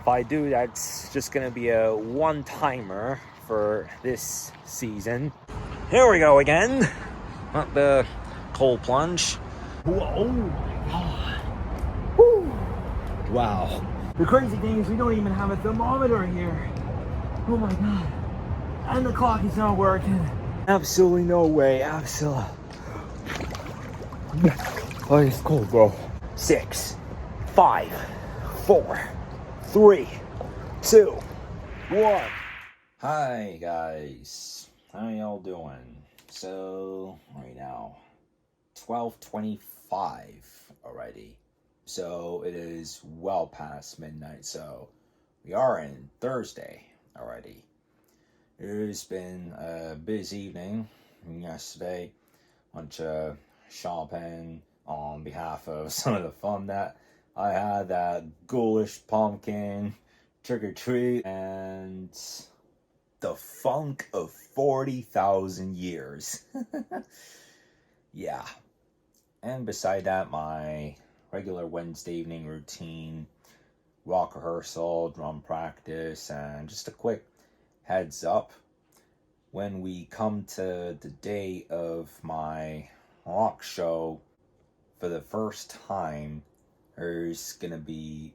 I do, that's just gonna be a one-timer for this season. Here we go again at the cold plunge. Oh my god. Woo. Wow. The crazy thing is we don't even have a thermometer here. Oh my god. And the clock is not working. Absolutely no way. Absolutely. Oh, it's cold, bro. 6, 5, 4, 3, 2, 1. Hi guys, how y'all doing? So right now 12:25 already, so it is well past midnight, so we are in Thursday already. It's been a busy evening. Yesterday, bunch of shopping on behalf of some of the fun that I had, that ghoulish pumpkin trick-or-treat, and the funk of 40,000 years. Yeah. And beside that, my regular Wednesday evening routine, rock rehearsal, drum practice, and just a quick heads up. When we come to the day of my rock show, for the first time, there's gonna be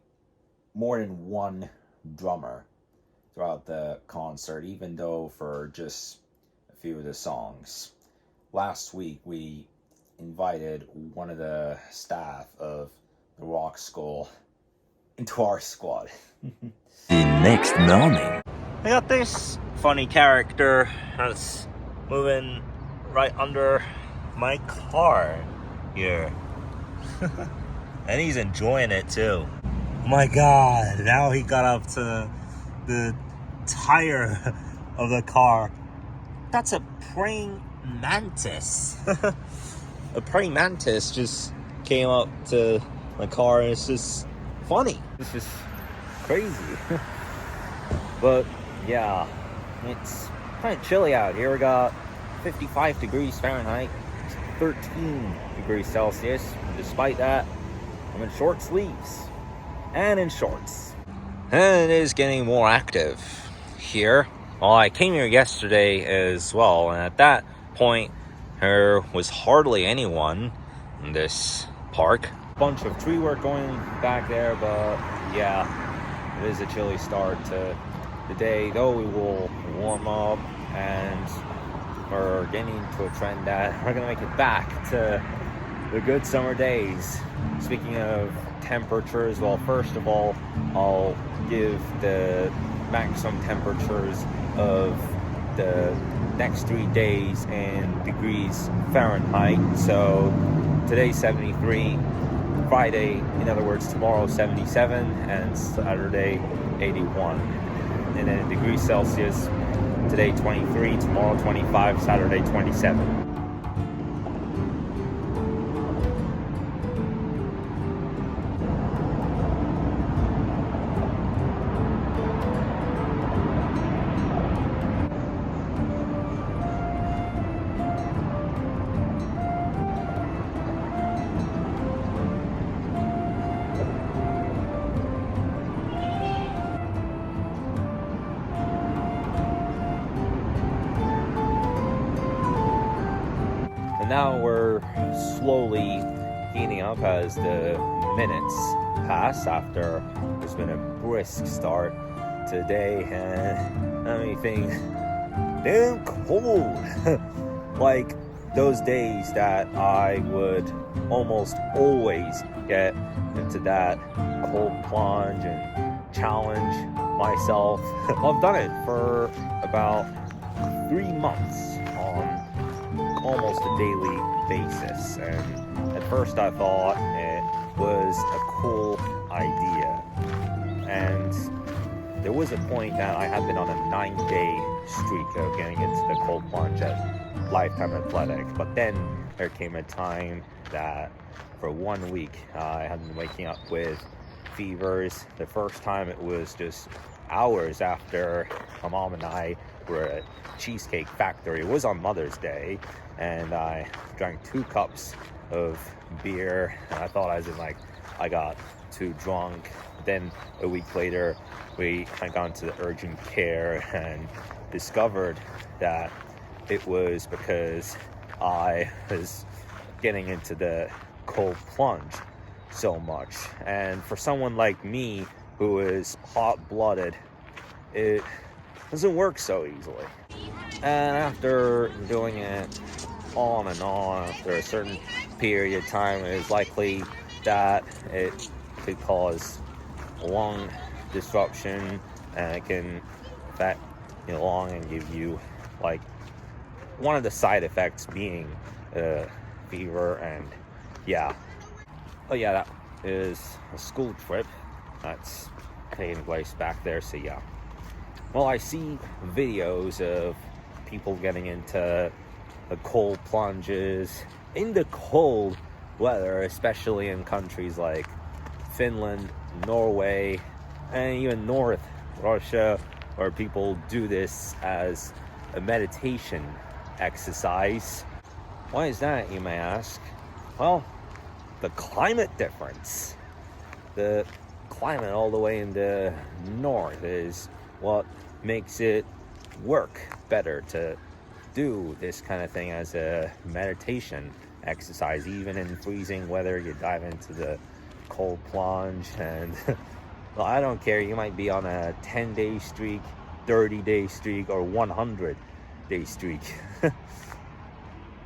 more than one drummer throughout the concert, even though for just a few of the songs. Last week, we invited one of the staff of the rock school into our squad. The next morning, I got this funny character that's moving right under my car here. And he's enjoying it too. Oh my god, now he got up to the tire of the car. That's a praying mantis. A praying mantis just came up to my car, and it's just funny. It's just crazy. But yeah, it's kind of chilly out here. We got 55 degrees Fahrenheit, 13 degrees Celsius. And despite that, I'm in short sleeves and in shorts. And it is getting more active here. Well, I came here yesterday as well, and at that point, there was hardly anyone in this park. Bunch of tree work going back there, but yeah, it is a chilly start to the day, though we will warm up, and we're getting into a trend that we're gonna make it back to the good summer days. Speaking of temperatures, well, first of all, I'll give the maximum temperatures of the next 3 days in degrees Fahrenheit. So today's 73, Friday, in other words, tomorrow 77, and Saturday 81. And then in degrees Celsius, today 23, tomorrow 25, Saturday 27. And now we're slowly heating up as the minutes pass after there's been a brisk start today, and anything damn cold. Like those days that I would almost always get into that cold plunge and challenge myself. I've done it for about 3 months on almost a daily basis, and at first I thought it was a cool idea, and there was a point that I had been on a 9-day streak of getting into the cold plunge at Lifetime Athletic, but then there came a time that for 1 week I had been waking up with fevers. The first time it was just hours after my mom and I were at Cheesecake Factory. It was on Mother's Day, and I drank 2 cups of beer, and I thought I got too drunk, then a week later, we had gone to the urgent care and discovered that it was because I was getting into the cold plunge so much. And for someone like me who is hot-blooded, it doesn't work so easily. And after doing it on and on, after a certain period of time, it is likely that it could cause lung disruption, and it can affect your lung and give you, like, one of the side effects being fever. And yeah. Oh yeah, that is a school trip that's taking place back there. So yeah. Well, I see videos of people getting into the cold plunges in the cold weather, especially in countries like Finland, Norway, and even North Russia, where people do this as a meditation exercise. Why is that, you may ask? Well, the climate difference. The climate all the way in the north is what makes it work better to do this kind of thing as a meditation exercise. Even in freezing weather, you dive into the cold plunge, and well, I don't care, you might be on a 10-day streak, 30-day streak, or 100-day streak.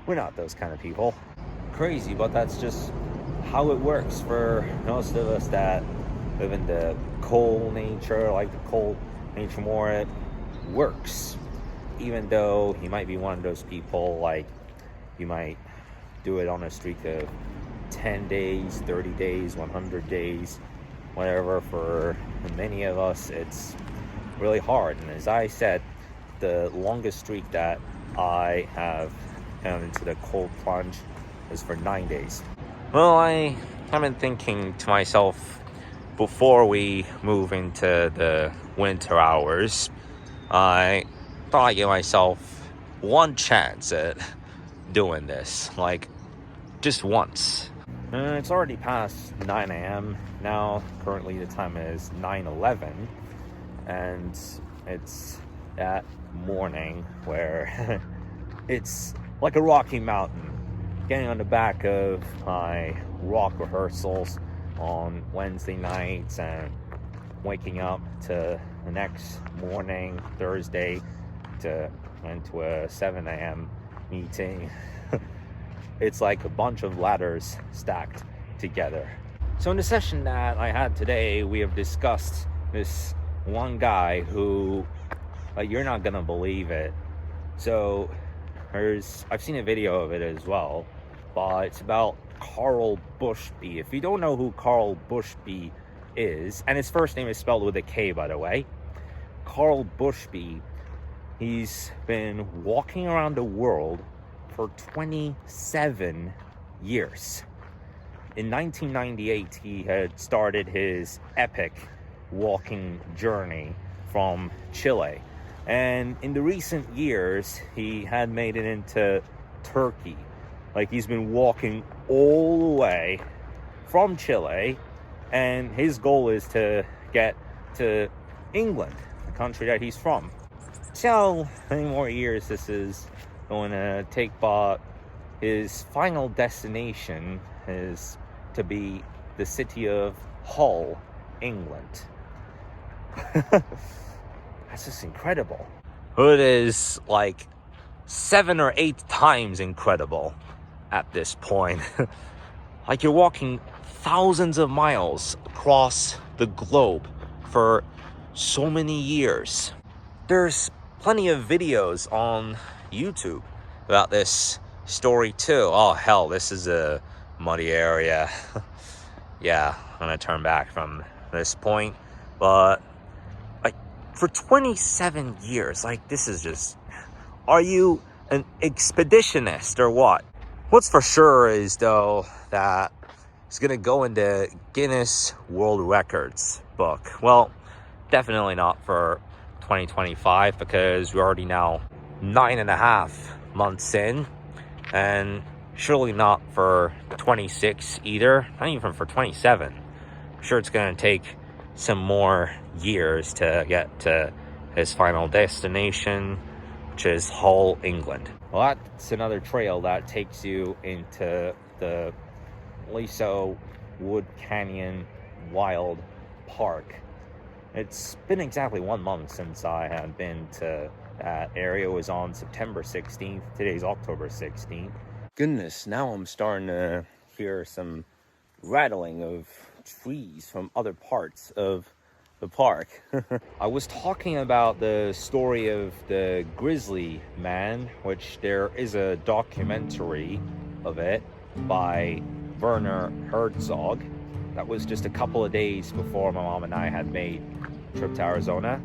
We're not those kind of people. Crazy, but that's just how it works for most of us that live in the cold nature, like the cold nature more. It works. Even though you might be one of those people, like, you might do it on a streak of 10 days, 30 days, 100 days, whatever. For many of us, it's really hard. And as I said, the longest streak that I have gone into the cold plunge is for 9 days. Well, I have been thinking to myself, before we move into the winter hours, I thought I'd give myself one chance at doing this, like, just once. It's already past 9 a.m. now. Currently the time is 9:11, and it's that morning where it's like a Rocky Mountain. Getting on the back of my rock rehearsals on Wednesday nights and waking up to the next morning, Thursday, to into a 7 a.m. meeting. It's like a bunch of ladders stacked together. So in the session that I had today, we have discussed this one guy who, you're not gonna believe it. So I've seen a video of it as well, but it's about Carl Bushby. If you don't know who Carl Bushby is, and his first name is spelled with a K, by the way, Carl Bushby, he's been walking around the world for 27 years. In 1998, he had started his epic walking journey from Chile. And in the recent years, he had made it into Turkey. Like, he's been walking all the way from Chile, and his goal is to get to England, the country that he's from. So many more years this is going to take, but his final destination is to be the city of Hull, England. That's just incredible. It is like 7 or 8 times incredible at this point. Like, you're walking thousands of miles across the globe for so many years. There's plenty of videos on YouTube about this story too. Oh hell, this is a muddy area. Yeah, I'm gonna turn back from this point. But like, for 27 years, like, this is just, are you an expeditionist or what? What's for sure is, though, that it's gonna go into Guinness World Records book. Well, definitely not for 2025, because we're already now 9.5 months in, and surely not for 26 either, not even for 27. I'm sure it's gonna take some more years to get to his final destination, which is Hull, England. Well, that's another trail that takes you into the Liso Wood Canyon Wild Park. It's been exactly 1 month since I had been to that area. It was on September 16th. Today's October 16th. Goodness, now I'm starting to hear some rattling of trees from other parts of the park. I was talking about the story of the Grizzly Man, which there is a documentary of it by Werner Herzog. That was just a couple of days before my mom and I had made a trip to Arizona.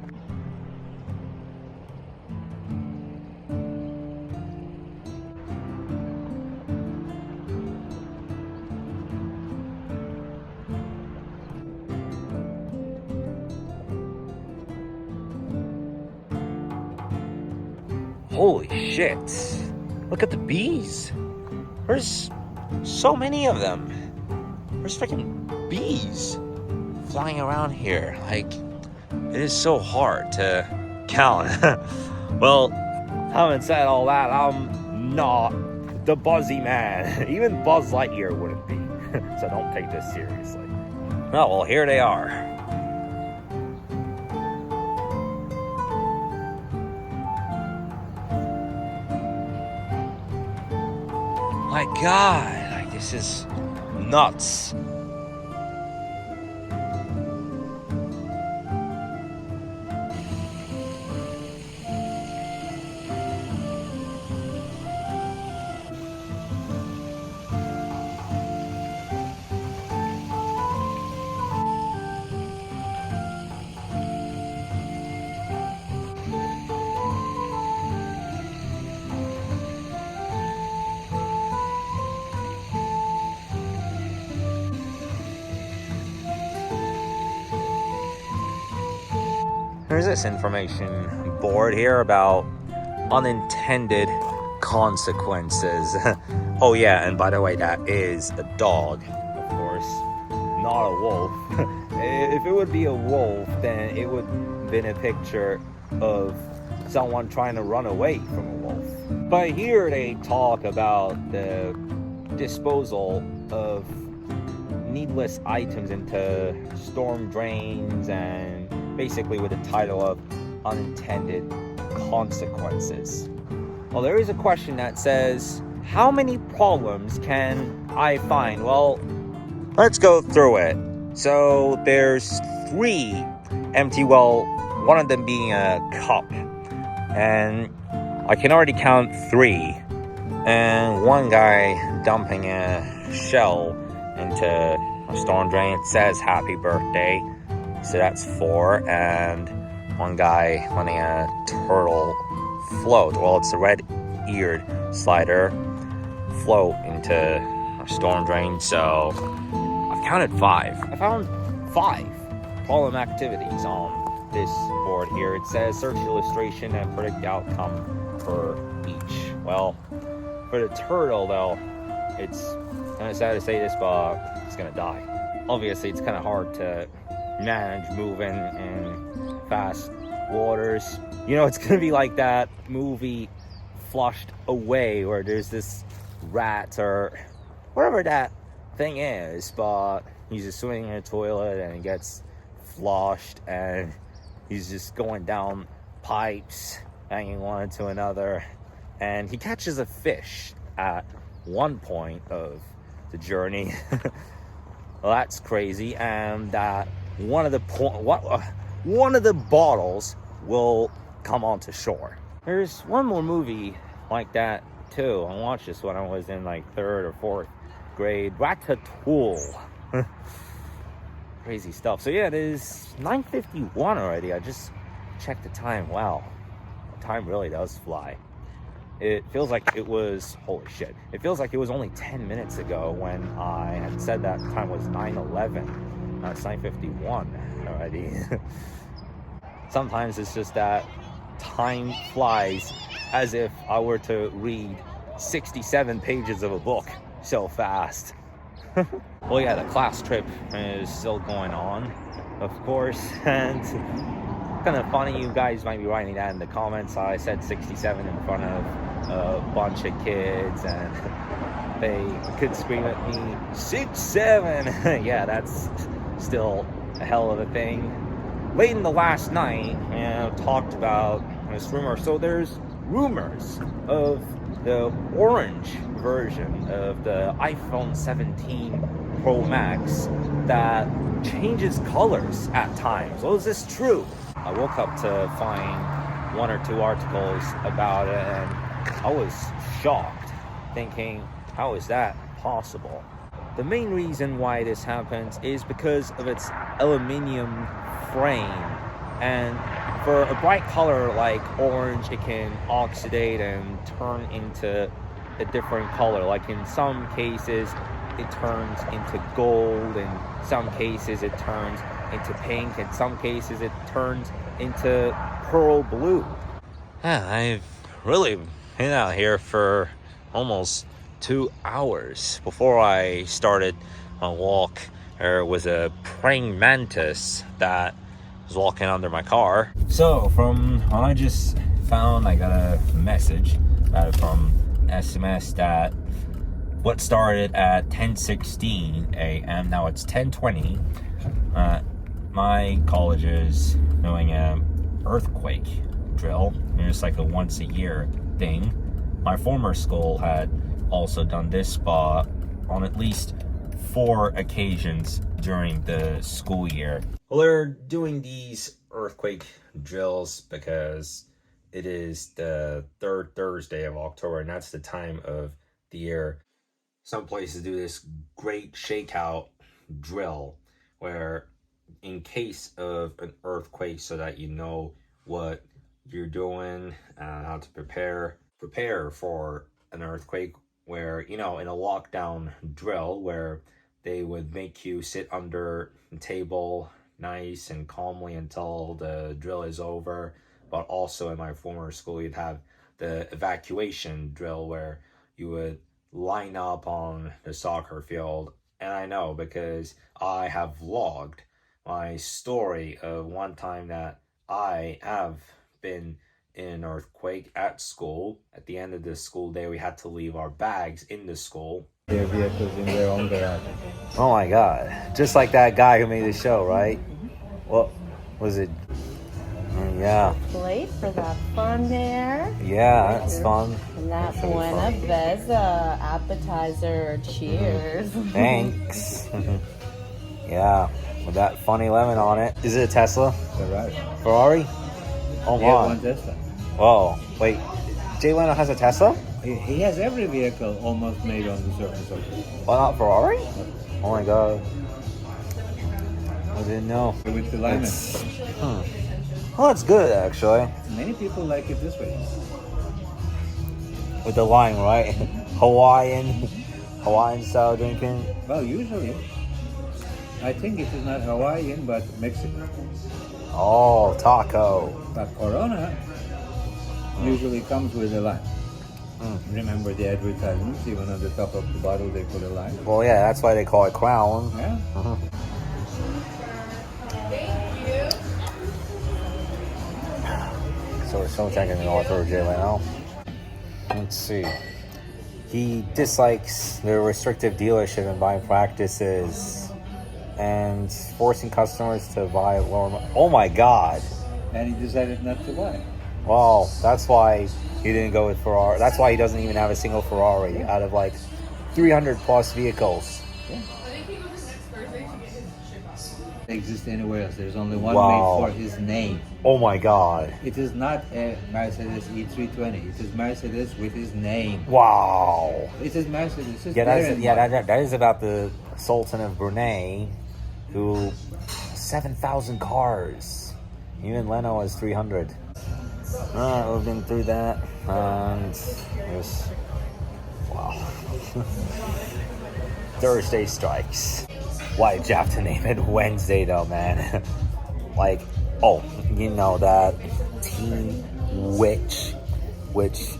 Holy shit. Look at the bees. There's so many of them. There's freaking bees flying around here. Like, it is so hard to count. Well, having said all that, I'm not the buzzy man. Even Buzz Lightyear wouldn't be. So don't take this seriously. Oh, well, here they are. My God, like, this is nuts. There's this information board here about unintended consequences. Oh yeah, and by the way, that is a dog, of course, not a wolf. If it would be a wolf, then it would have been a picture of someone trying to run away from a wolf. But here they talk about the disposal of needless items into storm drains, and basically with the title of unintended consequences. Well, there is a question that says, how many problems can I find? Well, let's go through it. So there's 3 empty, well, one of them being a cup, and I can already count 3, and one guy dumping a shell into a storm drain. It says happy birthday, so that's 4, and one guy letting a turtle float. Well, it's a red-eared slider float into a storm drain, so I've counted 5. I found 5 problem activities on this board here. It says search illustration and predict the outcome for each. Well, for the turtle, though, it's kind of sad to say this, but it's gonna die. Obviously, it's kind of hard to manage moving in fast waters. You know, it's gonna be like that movie Flushed Away, where there's this rat or whatever that thing is, but he's just swimming in a toilet and he gets flushed, and he's just going down pipes, hanging one to another, and he catches a fish at one point of the journey. Well, that's crazy. And that one of the bottles will come onto shore. There's one more movie like that too. I watched this when I was in like 3rd or 4th grade. Ratatouille. Crazy stuff. So yeah, it is 9:51 already. I just checked the time. Wow, time really does fly. It feels like it was, holy shit, it feels like it was only 10 minutes ago when I had said that time was 9:11. Now it's 9:51 already. Sometimes it's just that time flies as if I were to read 67 pages of a book so fast. Well, yeah, the class trip is still going on. of course. And kind of funny, you guys might be writing that in the comments. I said 67 in front of a bunch of kids, and they could scream at me 67. Yeah, that's still a hell of a thing. Late in the last night, talked about this rumor. So there's rumors of the orange version of the iPhone 17 Pro Max that changes colors at times. Well, is this true? I woke up to find one or two articles about it, and I was shocked, thinking, how is that possible? The main reason why this happens is because of its aluminum frame, and for a bright color like orange, it can oxidate and turn into a different color. Like in some cases it turns into gold, in some cases it turns into pink, in some cases it turns into pearl blue. Yeah, I've really been out here for almost 2 hours. Before I started my walk, there was a praying mantis that was walking under my car. So from what I just found, I got a message from SMS that what started at 10:16 a.m. now it's 10:20. My college is doing an earthquake drill. It's like a once a year thing. My former school had also done this spot on at least 4 occasions during the school year. Well, they're doing these earthquake drills because it is the 3rd Thursday of October, and that's the time of the year. Some places do this great shakeout drill where, in case of an earthquake, so that you know what you're doing and how to prepare for an earthquake, where, in a lockdown drill where they would make you sit under a table nice and calmly until the drill is over. But also in my former school, you'd have the evacuation drill where you would line up on the soccer field. And I know because I have vlogged my story of one time that I have been in an earthquake at school. At the end of the school day, we had to leave our bags in the school. Their vehicles in their own garage. Oh my god. Just like that guy who made the show, right? What was it? Yeah. Plate for that fun there. Yeah, that's fun. And that buena beza appetizer. Cheers. Thanks. Yeah, with that funny lemon on it. Is it a Tesla? Ferrari. Ferrari? Oh Yeah, my. one Tesla. Whoa. Wait, Jay Leno has a Tesla? He has every vehicle almost made on the surface of it. Why not Ferrari? Oh my god. I didn't know. With the alignment. Well, that's good actually. Many people like it this way. With the line, right? Hawaiian style drinking. Well, usually, I think it is not Hawaiian, but Mexican. Oh, taco. But Corona usually comes with a lime. Remember the advertisements? Even on the top of the bottle, they put a lime. Well, yeah, that's why they call it Crown. Yeah. So we're still taking the author Jay Leno. Let's see. He dislikes the restrictive dealership and buying practices and forcing customers to buy lower. Oh my god. And he decided not to buy. Wow, that's why he didn't go with Ferrari. That's why he doesn't even have a single Ferrari out of like 300 plus vehicles. Yeah. Exist anywhere else. There's only one Wow. made for his name. Oh my god. It is not a Mercedes E320. It is Mercedes with his name. Wow. It is Mercedes. It's Yeah, there in that is about the Sultan of Brunei, who 7,000 cars. Even Leno has 300. Alright, we've been through that, and it was wow. Thursday strikes. Why'd you have to name it Wednesday though, man? Like, oh, you know that Teen Witch, which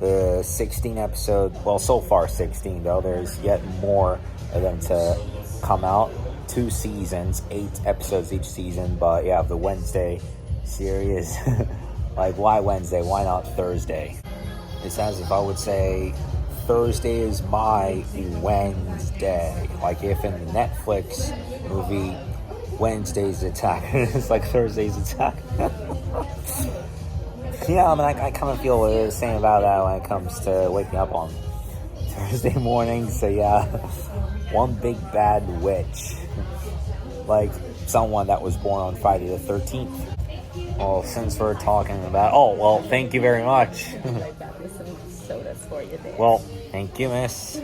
the 16 episode, well, so far 16 though, there's yet more of them to come out. 2 seasons, 8 episodes each season, but yeah, the Wednesday series. Like, why Wednesday? Why not Thursday? It's as if I would say Thursday is my Wednesday. Like if in the Netflix movie Wednesday's Attack, it's like Thursday's Attack. Yeah, I mean, I kind of feel the same about that when it comes to waking up on Thursday morning. So yeah, one big bad witch. Like someone that was born on Friday the 13th. Well, since we're talking about... Oh, well, thank you very much. Right back with some sodas for you there. Well, thank you, miss.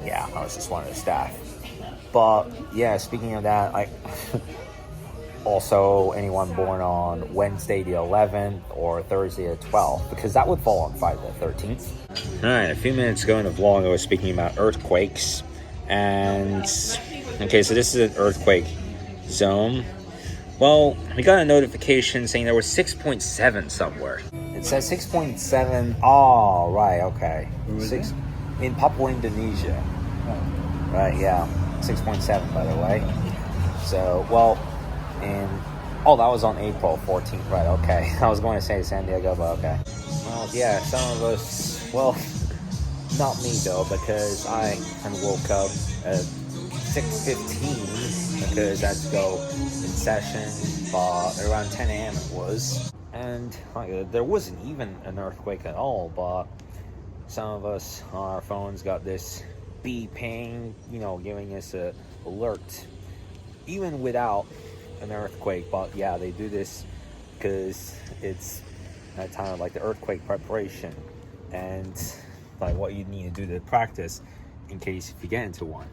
Yeah, I was just one of the staff. But, yeah, speaking of that, also, anyone born on Wednesday the 11th or Thursday the 12th, because that would fall on Friday the 13th. Alright, a few minutes ago in the vlog, I was speaking about earthquakes. And, okay, so this is an earthquake zone. Well, we got a notification saying there was 6.7 somewhere. It says 6.7. Oh, right, okay. In Papua, Indonesia. Oh. Right, yeah. 6.7, by the way. So, well, that was on April 14th, right, okay. I was going to say San Diego, but okay. Well, yeah, some of us, well, not me though, because I kind of woke up at 6:15 because I had to go in session, but around 10 a.m. it was. And there wasn't even an earthquake at all, but some of us on our phones got this beeping, giving us a alert, even without an earthquake. But yeah, they do this because it's that time of the earthquake preparation and what you need to do to practice in case if you get into one.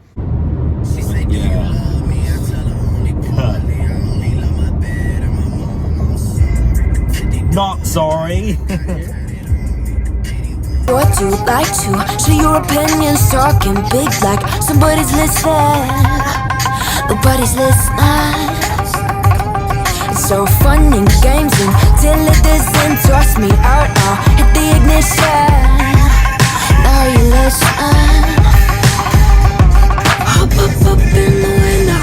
She said, do you love me? I tell her only partly. I only love my bed and my mom. I'm sorry. Not sorry. What you like to share your opinions, talking big like somebody's listening. Nobody's listening. It's so fun and games until it doesn't toss me out. Now hit the ignition. Now you listen. Hop up in the window.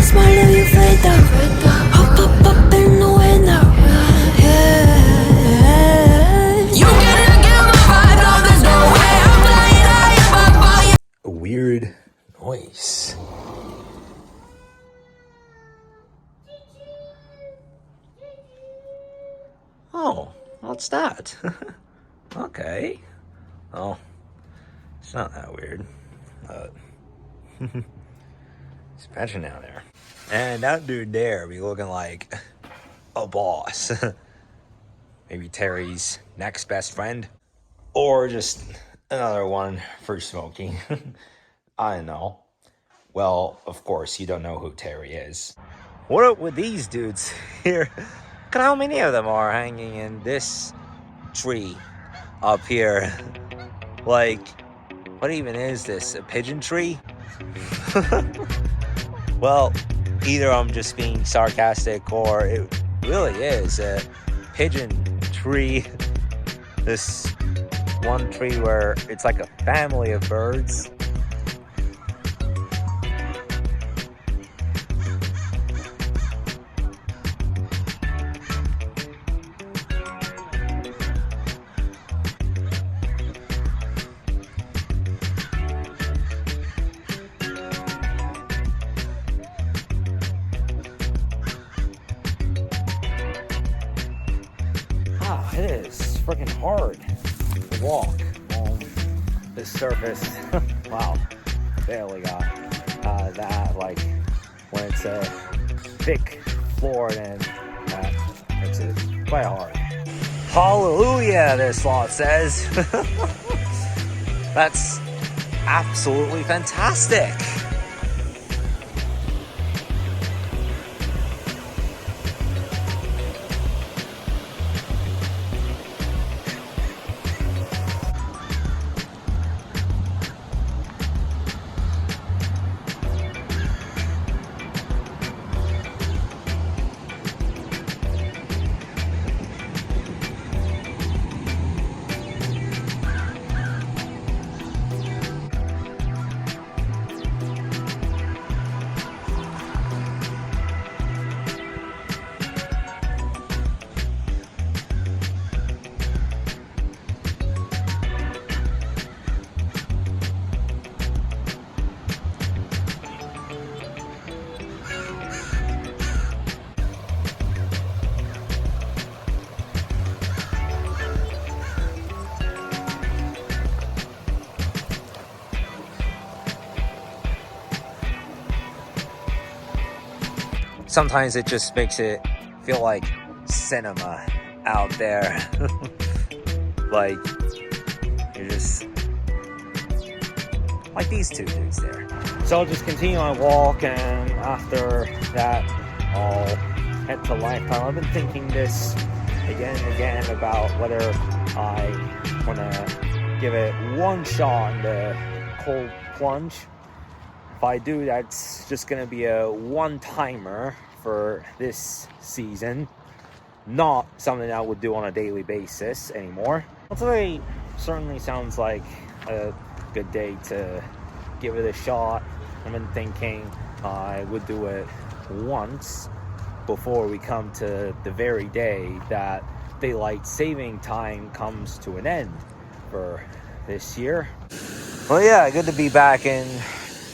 Smile, you fade out. Hop up in the window. Yeah. You gotta get my vibe, no, there's no way I'm flying high above all you. A weird noise. Oh, what's that? Okay. Oh, it's not that weird. Imagine down there. And that dude there be looking like a boss. Maybe Terry's next best friend. Or just another one for smoking. I don't know. Well, of course, you don't know who Terry is. What up with these dudes here? Look at how many of them are hanging in this tree up here. What even is this? A pigeon tree? Well, either I'm just being sarcastic or it really is a pigeon tree. This one tree where it's like a family of birds. It is freaking hard to walk on this surface. Wow, barely got that. When it's a thick floor, then that makes it quite hard. Hallelujah, this lot says. That's absolutely fantastic. sometimes it just makes it feel like cinema out there. Like, you're just like these two dudes there. So I'll just continue my walk, and after that, I'll head to Lifetime. I've been thinking this again and again about whether I want to give it one shot in the cold plunge. If I do, that's just going to be a one-timer for this season, not something I would do on a daily basis anymore. Well, today certainly sounds like a good day to give it a shot. I've been thinking I would do it once before we come to the very day that daylight saving time comes to an end for this year. Well, yeah, good to be back in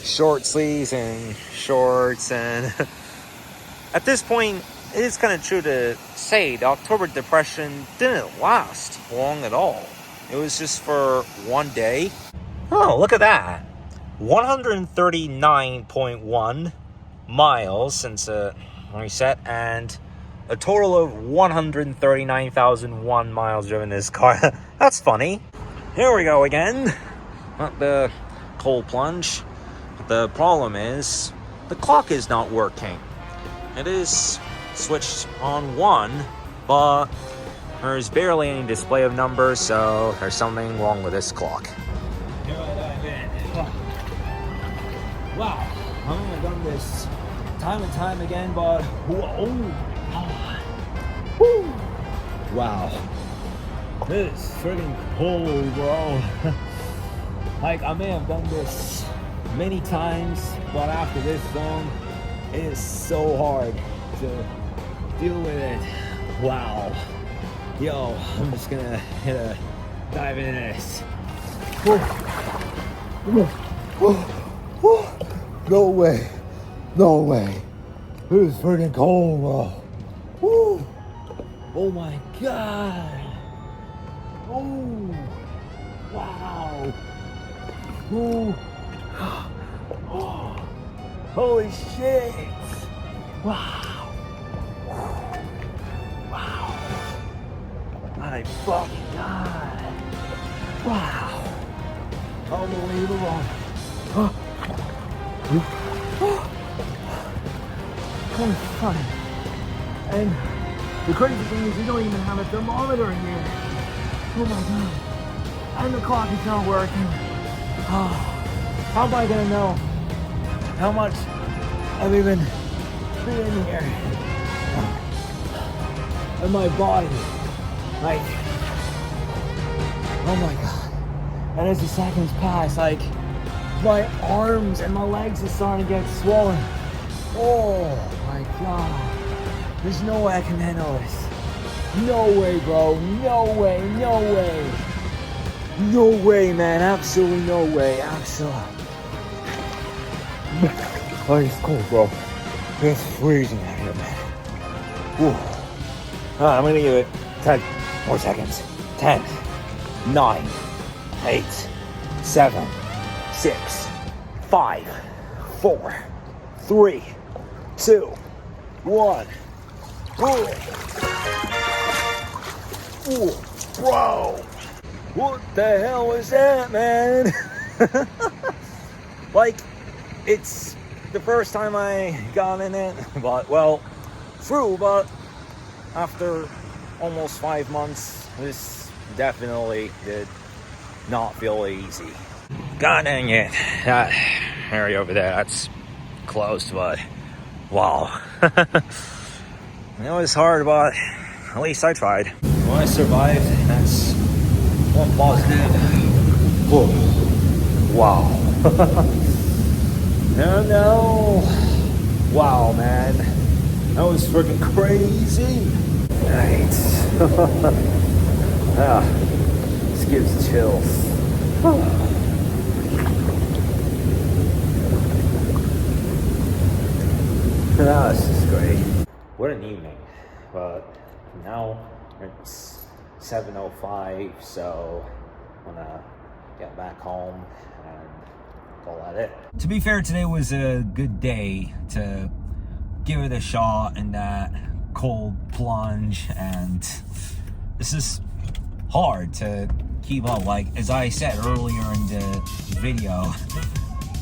short sleeves and shorts, and at this point it is kind of true to say the October depression didn't last long at all. It was just for one day. Oh, look at that. 139.1 miles since reset, and a total of 139,001 miles driven this car. That's funny. Here we go again. Not the cold plunge. The problem is the clock is not working. It is switched on 1, but there's barely any display of numbers, so there's something wrong with this clock. Here I dive in. Wow, I mean, I've done this time and time again, but whoa, woo, wow, this is freaking cold, bro. Like, I may have done this many times, but after this song, it is so hard to deal with it. Wow. Yo, I'm just gonna hit a dive into this. Whoa. Whoa. Whoa. Whoa. No way. No way. It is freaking cold, bro. Woo. Oh my god. Oh. Wow. Ooh. Oh. Holy shit. Wow. Wow. My fucking god. Wow. Unbelievable. Holy fuck. And the crazy thing is, we don't even have a thermometer in here. Oh my god. And the clock is not working. Oh, how am I gonna know how much I've even been in here? And my body, like, oh my god. And as the seconds pass, like, my arms and my legs are starting to get swollen. Oh my god. There's no way I can handle this. No way, bro. No way. No way. No way, man. Absolutely no way. Absolutely. Oh, it's cold, bro. It's freezing out here, man. Whew. I'm gonna give it 10 more seconds. 10, 9, 8, 7, 6, 5, 4, 3, 2, 1. Ooh. Ooh, bro. What the hell was that, man? Like, it's the first time I got in it, but, well, true, but after almost 5 months, this definitely did not feel easy. God dang it. That area over there, that's closed, but wow. It was hard, but at least I tried. Well, I survived. That's one positive. Whoa. Wow. No. Wow, man. That was freaking crazy. Right. This gives chills. This is great. What an evening. But now it's 7:05, so I'm gonna get back home and call that it. To be fair, today was a good day to give it a shot in that cold plunge, and this is hard to keep up. Like, as I said earlier in the video,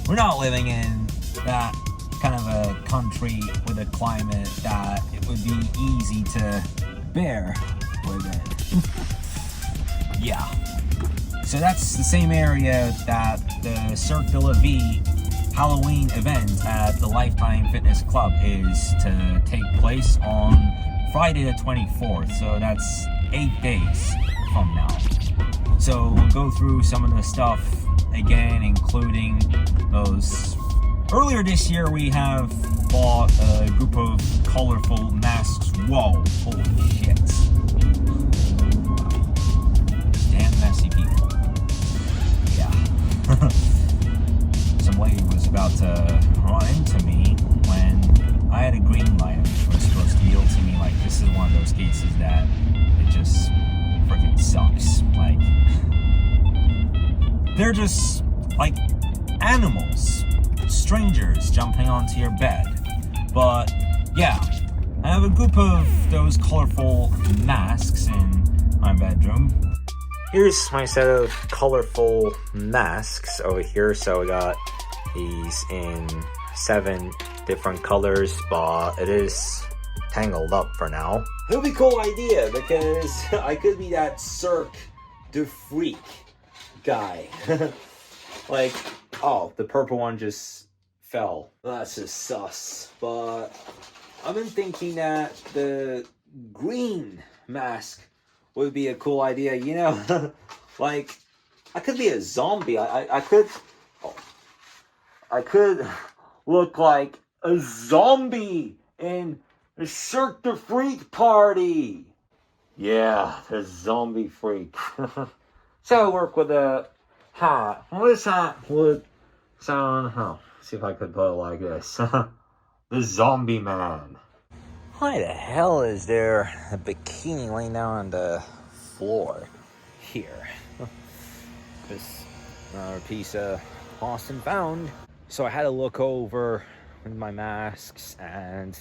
we're not living in that kind of a country with a climate that it would be easy to bear with it. Yeah. So that's the same area that the Cirque de la Vie Halloween event at the Lifetime Fitness Club is to take place on Friday the 24th. So that's 8 days from now. So we'll go through some of the stuff again, including those. Earlier this year, we have bought a group of colorful masks. Whoa, holy shit. Damn messy people. Yeah. Some lady was about to run into me when I had a green light, which was supposed to yield to me. Like, this is one of those cases that it just freaking sucks. Like, they're just like animals. Strangers jumping onto your bed. But yeah, I have a group of those colorful masks in my bedroom. Here's my set of colorful masks over here. So we got these in 7 different colors, but it is tangled up for now. It would be a cool idea because I could be that Cirque du Freak guy. Like, oh, the purple one just fell. That's just sus. But I've been thinking that the green mask would be a cool idea, you know? Like, I could be a zombie. I could look like a zombie in a Cirque du Freak party. Yeah, the zombie freak. So I work with a hat. This hat would sound, see if I could put it like this. The zombie man. Why the hell is there a bikini laying down on the floor here? This another piece of lost and found. So I had to look over my masks, and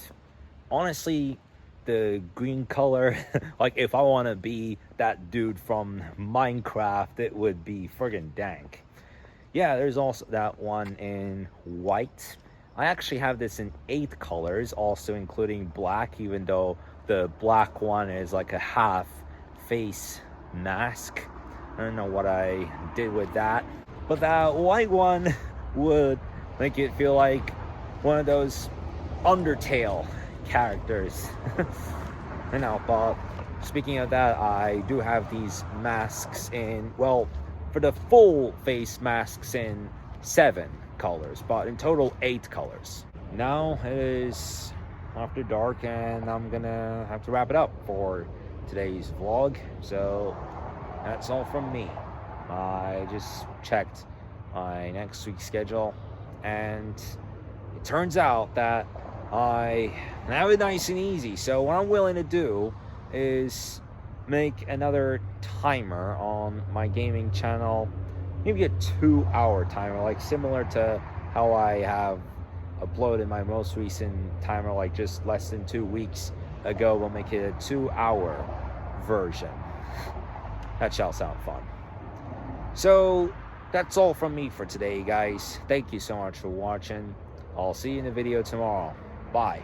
honestly, the green color, like if I want to be that dude from Minecraft, it would be friggin' dank. Yeah, there's also that one in white. I actually have this in 8 colors, also including black, even though the black one is like a half face mask. I don't know what I did with that. But that white one would make it feel like one of those Undertale characters. I know, but speaking of that, I do have these masks in, well, for the full face masks in 7 colors, but in total 8 colors. Now it is after dark, and I'm gonna have to wrap it up for today's vlog. So that's all from me. I just checked my next week's schedule, and it turns out that I have it nice and easy. So what I'm willing to do is make another timer on my gaming channel, maybe a 2-hour timer, like similar to how I have uploaded my most recent timer like just less than 2 weeks ago. We'll make it a 2-hour version. That shall sound fun. So that's all from me for today, guys. Thank you so much for watching. I'll see you in the video tomorrow. Bye.